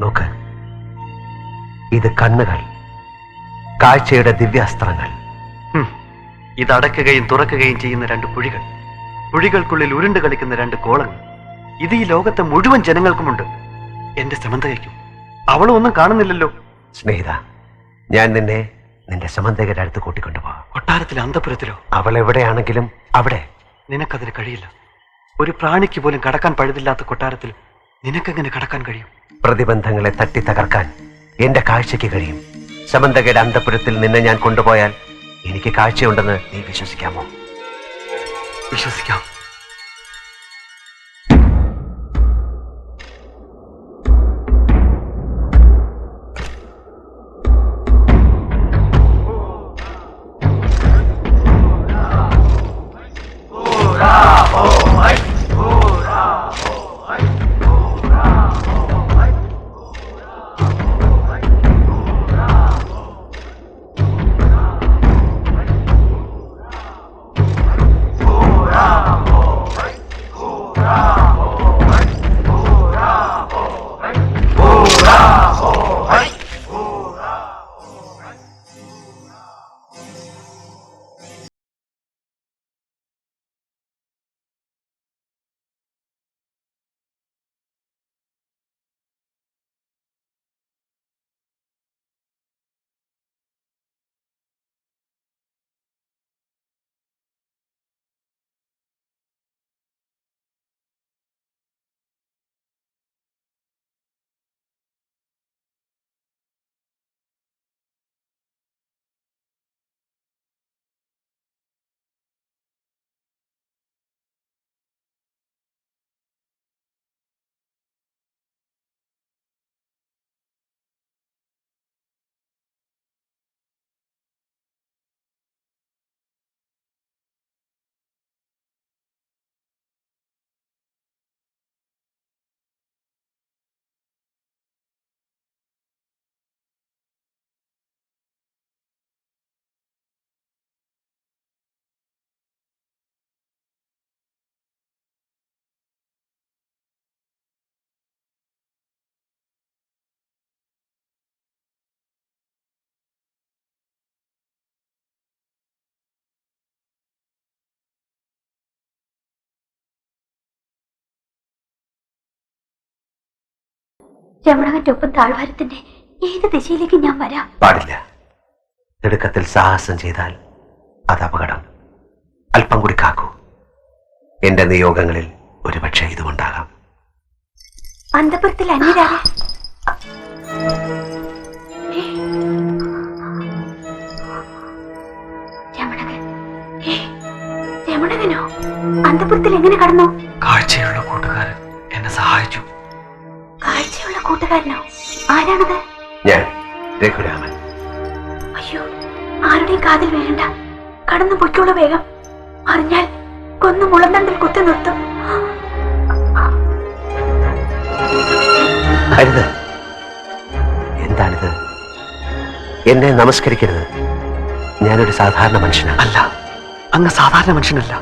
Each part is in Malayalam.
നോക്ക്, ഇത് കണ്ണുകൾ, കാഴ്ചയുടെ ദിവ്യാസ്ത്രങ്ങൾ. ഇത് അടയ്ക്കുകയും തുറക്കുകയും ചെയ്യുന്ന രണ്ട് കുഴികൾ, കുഴികൾക്കുള്ളിൽ ഉരുണ്ട് കളിക്കുന്ന രണ്ട് കോളങ്ങൾ. ഇത് ഈ ലോകത്തെ മുഴുവൻ ജനങ്ങൾക്കുമുണ്ട്, എന്റെ സമന്തകയ്ക്കും. അവളും ഒന്നും കാണുന്നില്ലല്ലോ. സ്നേഹിത, ഞാൻ നിന്റെ സമന്തകയുടെ അടുത്ത് കൂട്ടിക്കൊണ്ടുപോകാം. കൊട്ടാരത്തിലെ അന്തപുരത്തിലോ? അവൾ എവിടെയാണെങ്കിലും അവിടെ. നിനക്കതിന് കഴിയില്ല. ഒരു പ്രാണിക്ക് പോലും കടക്കാൻ പഴുതില്ലാത്ത കൊട്ടാരത്തിൽ നിനക്കെങ്ങനെ കടക്കാൻ കഴിയും? പ്രതിബന്ധങ്ങളെ തട്ടി തകർക്കാൻ എന്റെ കാഴ്ചയ്ക്ക് കഴിയും. സമന്തകയുടെ അന്തപുരത്തിൽ നിന്നെ ഞാൻ കൊണ്ടുപോയാൽ എനിക്ക് കാഴ്ചയുണ്ടെന്ന് നീ വിശ്വസിക്കാമോ? വിശ്വസിക്കാം. രമണവന്റെ ഒപ്പം താഴ്വാരത്തിന്റെ ഏത് ദിശയിലേക്ക് ഞാൻ വരാം? പാടില്ല. തിടുക്കത്തിൽ സാഹസം ചെയ്താൽ അത് അപകടം. അല്പം കൂടി കാക്കൂ. എന്റെ നിയോഗങ്ങളിൽ ഒരുപക്ഷെ ഇതുകൊണ്ടാകാം. അന്തപുരത്തിൽ അന്യരാരെ? രമണകനോ? അന്തപുരത്തിൽ എങ്ങനെ കടന്നു? കാഴ്ചയുള്ള കൂട്ടുകാരൻ എന്നെ സഹായിച്ചു. കാഴ്ചയുള്ള കൂട്ടുകാരനോ? ആരാണത്? ഞാൻ രഘുരാമൻ. അയ്യോ, ആരുടെയും കാതിൽ വീഴണ്ട. കടന്നു പൊയ്ക്കോളൂ വേഗം. അറിഞ്ഞാൽ കൊന്നു മുളന്തണ്ടിൽ കുത്തി നിർത്തും. അരുത്. എന്താണിത്? എന്നെ നമസ്കരിക്കരുത്. ഞാനൊരു സാധാരണ മനുഷ്യനാണ്. അല്ല, അങ്ങ് സാധാരണ മനുഷ്യനല്ല.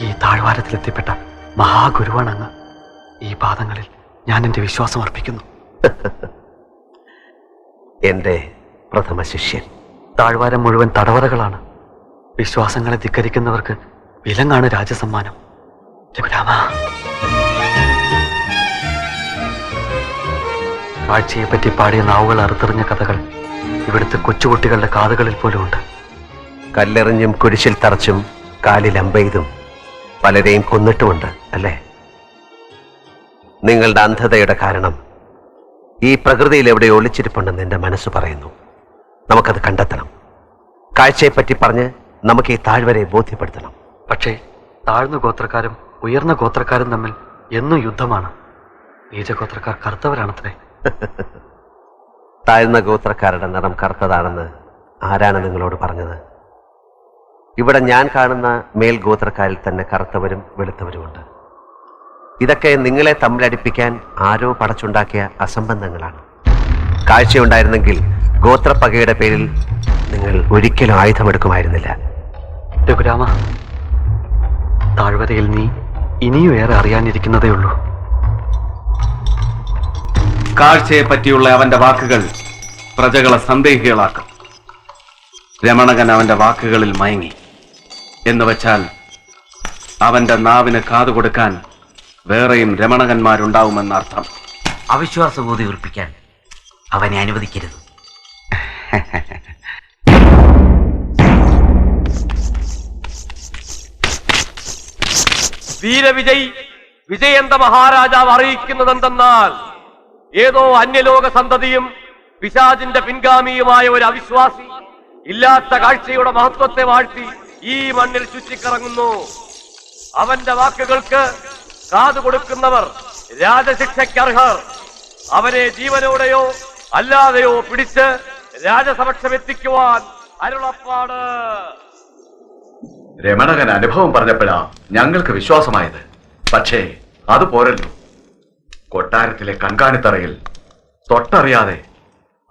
ഈ താഴ്വാരത്തിലെത്തിപ്പെട്ട മഹാഗുരുവാണ് അങ്ങ്. ഈ പാദങ്ങളിൽ ഞാൻ എന്റെ വിശ്വാസം അർപ്പിക്കുന്നു. എന്റെ പ്രഥമ ശിഷ്യൻ. താഴ്വാരം മുഴുവൻ തടവറകളാണ്. വിശ്വാസങ്ങളെ ധിക്കരിക്കുന്നവർക്ക് വിലങ്ങാണ് രാജസമ്മാനം. രഘുരാമ, കാഴ്ചയെപ്പറ്റി പാടിയ നാവുകൾ അറുത്തെറിഞ്ഞ കഥകൾ ഇവിടുത്തെ കൊച്ചുകുട്ടികളുടെ കാതുകളിൽ പോലും ഉണ്ട്. കല്ലെറിഞ്ഞും കുരിശിൽ തറച്ചും കാലിൽ അമ്പെയ്തും പലരെയും കൊന്നിട്ടുമുണ്ട് അല്ലേ? നിങ്ങളുടെ അന്ധതയുടെ കാരണം ഈ പ്രകൃതിയിൽ എവിടെ ഒളിച്ചിരിപ്പുണ്ടെന്ന് എന്റെ മനസ്സ് പറയുന്നു. നമുക്കത് കണ്ടെത്തണം. കാഴ്ചയെപ്പറ്റി പറഞ്ഞ് നമുക്ക് ഈ താഴ്വരയെ ബോധ്യപ്പെടുത്തണം. പക്ഷേ താഴ്ന്ന ഗോത്രക്കാരും ഉയർന്ന ഗോത്രക്കാരും തമ്മിൽ എന്നും യുദ്ധമാണ്. നീചഗോത്രക്കാർ കറുത്തവരാണത്രേ. താഴ്ന്ന ഗോത്രക്കാരുടെ നിറം കറുത്തതാണെന്ന് ആരാണ് നിങ്ങളോട് പറഞ്ഞത്? ഇവിടെ ഞാൻ കാണുന്ന മേൽഗോത്രക്കാരിൽ തന്നെ കറുത്തവരും വെളുത്തവരുമുണ്ട്. ഇതൊക്കെ നിങ്ങളെ തമ്മിലടിപ്പിക്കാൻ ആരോ പടച്ചുണ്ടാക്കിയ അസംബന്ധങ്ങളാണ്. കാഴ്ചയുണ്ടായിരുന്നെങ്കിൽ ഗോത്രപ്പകയുടെ പേരിൽ നിങ്ങൾ ഒരിക്കലും ആയുധമെടുക്കുമായിരുന്നില്ല. രഘുരാമ, താഴ്വരയിൽ നീ ഇനിയും ഏറെ അറിയാനിരിക്കുന്നതേ ഉള്ളൂ. കാഴ്ചയെ പറ്റിയുള്ള അവന്റെ വാക്കുകൾ പ്രജകളെ സന്ദേഹികളാക്കും. രമണകൻ അവന്റെ വാക്കുകളിൽ മയങ്ങി എന്ന് വെച്ചാൽ അവന്റെ നാവിന് കാതുകൊടുക്കാൻ വേറെയും രമണകന്മാരുണ്ടാവുമെന്നർത്ഥം. അവിശ്വാസബോധി ഉറപ്പിക്കാൻ അവനെ അനുവദിക്കരുത്. വീരവിജയ് വിജയന്ത മഹാരാജാവ് അറിയിക്കുന്നതെന്തെന്നാൽ ഏതോ അന്യലോക സന്തതിയും പിശാചിന്റെ പിൻഗാമിയുമായ ഒരു അവിശ്വാസി ഇല്ലാത്ത കാഴ്ചയുടെ മഹത്വത്തെ വാഴ്ത്തി ഈ മണ്ണിൽ ചുറ്റിക്കറങ്ങുന്നു. അവന്റെ വാക്കുകൾക്ക് കാതു കൊടുക്കുന്നവർ രാജശിക്ഷയ്ക്കർഹർ. അവനെ ജീവനോടെയോ അല്ലാതെയോ പിടിച്ച് രാജസമക്ഷമെത്തിക്കുവാൻ അരുളപ്പാട്. രമണകൻ അനുഭവം പറഞ്ഞപ്പോഴാ ഞങ്ങൾക്ക് വിശ്വാസമായത്. പക്ഷേ അത് പോരല്ലോ. കൊട്ടാരത്തിലെ കൺകാണിത്തറയിൽ തൊട്ടറിയാതെ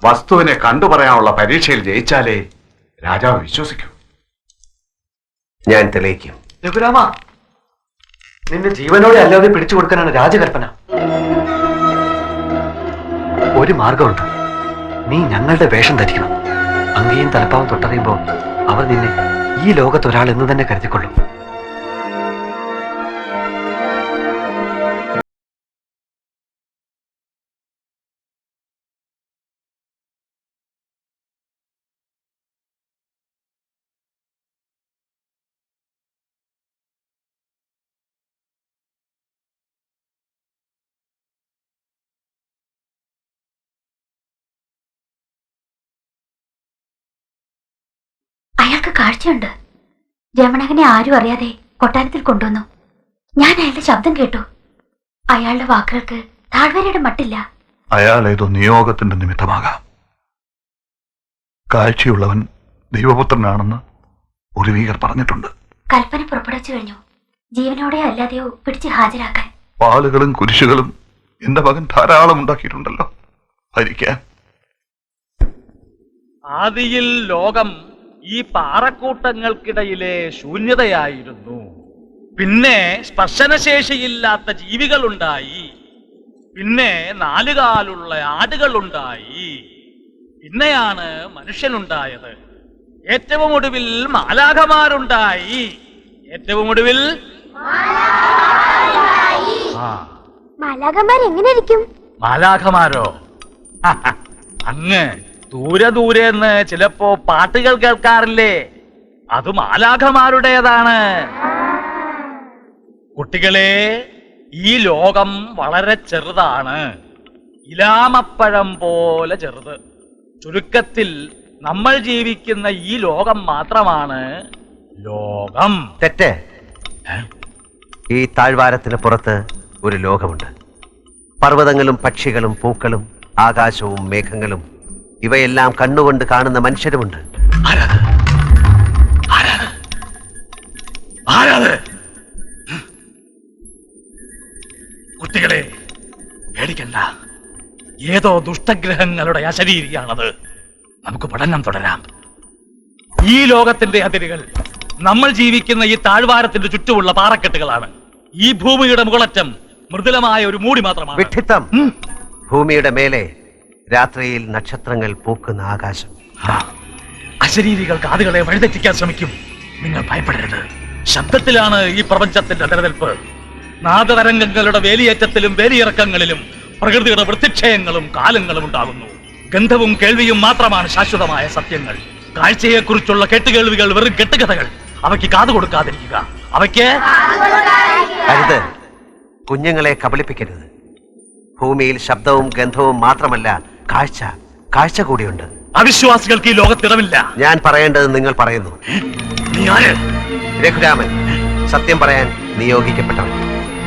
വസ്തുവിനെ കണ്ടുപറയാനുള്ള പരീക്ഷയിൽ ജയിച്ചാലേ രാജാവ് വിശ്വസിക്കൂ. ഞാൻ തെളിയിക്കും. രഘുരാമ, നിന്നെ ജീവനോടെ അല്ലാതെ പിടിച്ചു കൊടുക്കാനാണ് രാജകൽപ്പന. ഒരു മാർഗമുണ്ട്. നീ ഞങ്ങളുടെ വേഷം ധരിക്കണം. അങ്ങയും തലപ്പാവും തൊട്ടറിയുമ്പോൾ അവർ നിന്നെ ഈ ലോകത്തൊരാൾ എന്ന് തന്നെ കരുതിക്കൊള്ളും. അയാൾക്ക് കാഴ്ചയുണ്ട്. രമണകനെ ആരും അറിയാതെ കൊട്ടാരത്തിൽ കൊണ്ടുവന്നു. ഞാൻ അയാളുടെ ശബ്ദം കേട്ടു. അയാളുടെ വാക്കുകൾക്ക് താഴ്വരയുടെ മട്ടില്ല. അയാൾ ഏതോ നിയോഗത്തിന്റെ നിമിത്തമാകാം. കാഴ്ചയുള്ളവൻ ദൈവപുത്രനാണെന്ന് പൂർവീകർ പറഞ്ഞിട്ടുണ്ട്. കൽപ്പന പുറപ്പെടുവിച്ചു കഴിഞ്ഞു. ജീവനോടെ അല്ലാതെയോ പിടിച്ച് ഹാജരാക്കാൻ. പാലുകളും കുരിശുകളും എന്റെ മകൻ ധാരാളം ഉണ്ടാക്കിയിട്ടുണ്ടല്ലോ. ഭരിക്കാൻ ആദിയിൽ ലോകം ഈ പാറക്കൂട്ടങ്ങൾക്കിടയിലെ ശൂന്യതയായിരുന്നു. പിന്നെ സ്പർശനശേഷിയില്ലാത്ത ജീവികളുണ്ടായി. പിന്നെ നാലുകാലുള്ള ആടുകളുണ്ടായി. പിന്നെയാണ് മനുഷ്യനുണ്ടായത്. ഏറ്റവും ഒടുവിൽ മാലാഖമാരുണ്ടായി. ഏറ്റവും ഒടുവിൽ മാലാഖമാരെങ്ങനെയിരിക്കും? മാലാഖമാരോ? അങ്ങ് ദൂരെ ദൂരെന്ന് ചിലപ്പോ പാട്ടുകൾ കേൾക്കാറില്ലേ? അത് മാലാഖമാരുടേതാണ്. കുട്ടികളെ, ഈ ലോകം വളരെ ചെറുതാണ്. ഇലാമപ്പഴം പോലെ ചെറുത്. ചുരുക്കത്തിൽ നമ്മൾ ജീവിക്കുന്ന ഈ ലോകം മാത്രമാണ് ലോകം. തെറ്റ്. ഈ താഴ്വാരത്തിന് പുറത്ത് ഒരു ലോകമുണ്ട്. പർവ്വതങ്ങളും പക്ഷികളും പൂക്കളും ആകാശവും മേഘങ്ങളും ഇവയെല്ലാം കണ്ണുകൊണ്ട് കാണുന്ന മനുഷ്യരുമുണ്ട്. കുട്ടികളെ, പേടിക്കണ്ട. ഏതോ ദുഷ്ടഗ്രഹങ്ങളുടെ അശരീരിയാണത്. നമുക്ക് പഠനം തുടരാം. ഈ ലോകത്തിന്റെ അതിരുകൾ നമ്മൾ ജീവിക്കുന്ന ഈ താഴ്വാരത്തിന്റെ ചുറ്റുമുള്ള പാറക്കെട്ടുകളാണ്. ഈ ഭൂമിയുടെ മുകളറ്റം മൃദുലമായ ഒരു മൂടി മാത്രമാണ്. വിഡ്ഢിത്തം. ഭൂമിയുടെ മേലെ രാത്രിയിൽ നക്ഷത്രങ്ങൾ പൂക്കുന്ന ആകാശം. അശരീരികൾ കാതുകളെ വഴിതെറ്റിക്കാൻ ശ്രമിക്കും. നിങ്ങൾ ഭയപ്പെടരുത്. ശബ്ദത്തിലാണ് ഈ പ്രപഞ്ചത്തിന്റെ നിലനിൽപ്പ്. നാദതരംഗങ്ങളുടെ വേലിയേറ്റത്തിലും വേലിയിറക്കങ്ങളിലും പ്രകൃതിയുടെ വൃത്തിക്ഷയങ്ങളും കാലങ്ങളും ഉണ്ടാകുന്നു. ഗന്ധവും കേൾവിയും മാത്രമാണ് ശാശ്വതമായ സത്യങ്ങൾ. കാഴ്ചയെക്കുറിച്ചുള്ള കേട്ടുകേൾവികൾ വെറും കെട്ടുകഥകൾ. അവയ്ക്ക് കാതു കൊടുക്കാതിരിക്കുക. അവയ്ക്ക് അരുത്. കുഞ്ഞുങ്ങളെ കബളിപ്പിക്കരുത്. ഭൂമിയിൽ ശബ്ദവും ഗന്ധവും മാത്രമല്ല, കാഴ്ച കൂടിയുണ്ട്. അവിശ്വാസികൾക്ക് ഈ ലോകത്തിടമില്ല. ഞാൻ പറയേണ്ടത് നിങ്ങൾ പറയുന്നു. നീ ആര്? രഘുരാമൻ, സത്യം പറയാൻ നിയോഗിക്കപ്പെട്ടവൻ.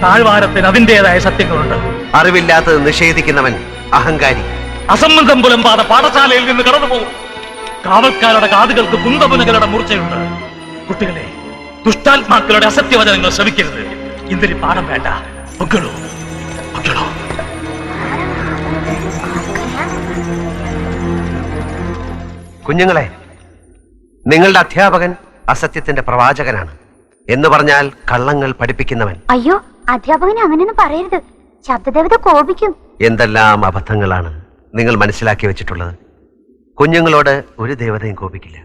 താഴ്വാരത്തിന് അതിൻ്റെതായ സത്യങ്ങളുണ്ട്. അറിവില്ലാത്തത് നിഷേധിക്കുന്നവൻ അഹങ്കാരി. അസംബന്ധം പുലമ്പാതെ പാഠശാലയിൽ നിന്ന് കടന്നുപോകും. കാവൽക്കാരുടെ കാതുകൾക്ക് കുന്തമുനകളുടെ മൂർച്ചയുണ്ട്. കുട്ടികളെ, ദുഷ്ടാത്മാക്കളുടെ അസത്യവചനങ്ങൾ ശ്രമിക്കരുത്. ഇന്നലെ പാഠം വേണ്ട. പൊക്കളോ പൊക്കളോ. കുഞ്ഞുങ്ങളെ, നിങ്ങളുടെ അധ്യാപകൻ അസത്യത്തിന്റെ പ്രവാചകനാണ്. എന്ന് പറഞ്ഞാൽ കള്ളങ്ങൾ പഠിപ്പിക്കുന്നവൻ. അയ്യോ, അധ്യാപകനെ അങ്ങനെയൊന്നും പറയരുത്. ശബ്ദദേവത കോപിക്കും. എന്തെല്ലാം അബദ്ധങ്ങളാണ് നിങ്ങൾ മനസ്സിലാക്കി വെച്ചിട്ടുള്ളത്. കുഞ്ഞുങ്ങളോട് ഒരു ദേവതയും കോപിക്കില്ല.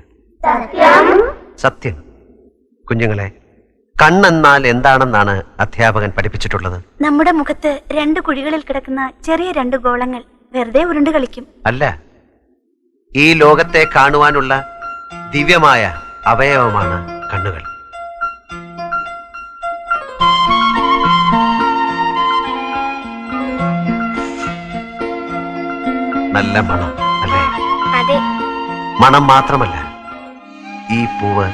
സത്യം. കുഞ്ഞുങ്ങളെ, കണ്ണെന്നാൽ എന്താണെന്നാണ് അധ്യാപകൻ പഠിപ്പിച്ചിട്ടുള്ളത്? നമ്മുടെ മുഖത്ത് 2 കുഴികളിൽ കിടക്കുന്ന ചെറിയ 2 ഗോളങ്ങൾ വെറുതെ ഉരുണ്ട് കളിക്കും. അല്ല, ഈ ലോകത്തെ കാണുവാനുള്ള ദിവ്യമായ അവയവമാണ് കണ്ണുകൾ. നല്ല മണം അല്ലേ? അതെ. മണം മാത്രമല്ല, ഈ പൂവ്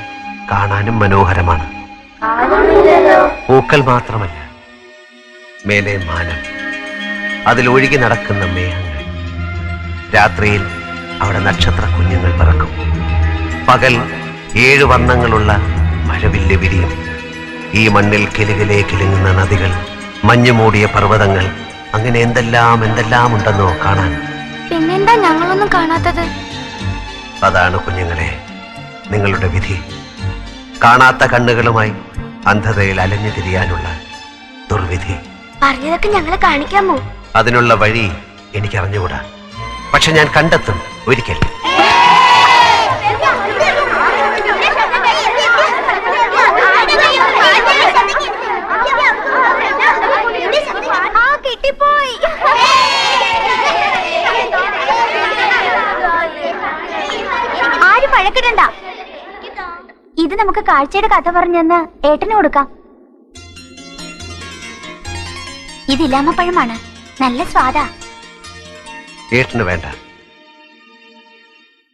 കാണാനും മനോഹരമാണ്. പൂക്കൾ മാത്രമല്ല, മേലെ മാനം, അതിലൊഴുകി നടക്കുന്ന മേഘങ്ങൾ. രാത്രിയിൽ അവിടെ നക്ഷത്ര കുഞ്ഞുങ്ങൾ പറക്കും. പകൽ 7 വർണ്ണങ്ങളുള്ള മഴവില്ല് വിരിയും. ഈ മണ്ണിൽ കിലുകിലേ കിലുങ്ങുന്ന നദികൾ, മഞ്ഞുമൂടിയ പർവ്വതങ്ങൾ, അങ്ങനെ എന്തെല്ലാം ഉണ്ടെന്നോ കാണാൻ. പിന്നെന്താ ഞങ്ങളൊന്നും കാണാത്തത്? അതാണ് കുഞ്ഞുങ്ങളെ നിങ്ങളുടെ വിധി. കാണാത്ത കണ്ണുകളുമായി അന്ധതയിൽ അലഞ്ഞു തിരിയാനുള്ള ദുർവിധി. പറഞ്ഞതൊക്കെ ഞങ്ങളെ കാണിക്കാമോ? അതിനുള്ള വഴി എനിക്കറിഞ്ഞുകൂടാ, പക്ഷെ ഞാൻ കണ്ടെത്തും ഒരിക്കൽ. ആരും വഴക്കിടണ്ട. ഇത് നമുക്ക് കാഴ്ചയുടെ കഥ പറഞ്ഞെന്ന് ഏട്ടന് കൊടുക്കാം. ഇത് ഇലാമപ്പഴമാണ്, നല്ല സ്വാദാ. ഏട്ടന് വേണ്ട,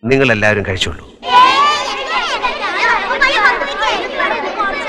നിങ്ങളെല്ലാവരും കഴിച്ചോളൂ.